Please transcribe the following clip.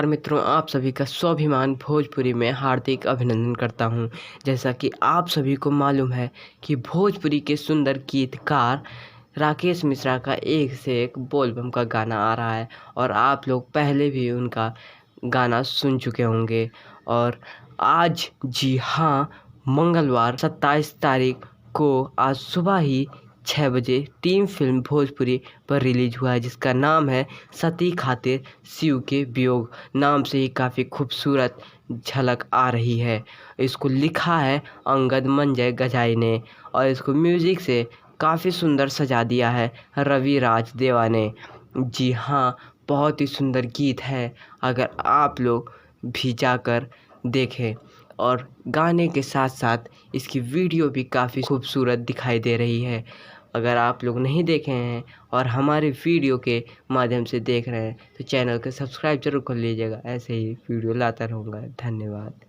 नमस्कार मित्रों, आप सभी का स्वाभिमान भोजपुरी में हार्दिक अभिनंदन करता हूं। जैसा कि आप सभी को मालूम है कि भोजपुरी के सुंदर गीतकार राकेश मिश्रा का एक से एक बोलबम का गाना आ रहा है और आप लोग पहले भी उनका गाना सुन चुके होंगे। और आज जी हाँ, मंगलवार 27 तारीख को आज सुबह ही 6 बजे टीम फिल्म भोजपुरी पर रिलीज हुआ है, जिसका नाम है सती खातिर शिव के वियोग। नाम से ही काफ़ी खूबसूरत झलक आ रही है। इसको लिखा है अंगद मंजय गजाई ने और इसको म्यूज़िक से काफ़ी सुंदर सजा दिया है रवि राज देवा ने। जी हाँ, बहुत ही सुंदर गीत है, अगर आप लोग भी जाकर देखें। और गाने के साथ साथ इसकी वीडियो भी काफ़ी खूबसूरत दिखाई दे रही है। अगर आप लोग नहीं देखे हैं और हमारे वीडियो के माध्यम से देख रहे हैं तो चैनल को सब्सक्राइब जरूर कर लीजिएगा। ऐसे ही वीडियो लाता रहूँगा। धन्यवाद।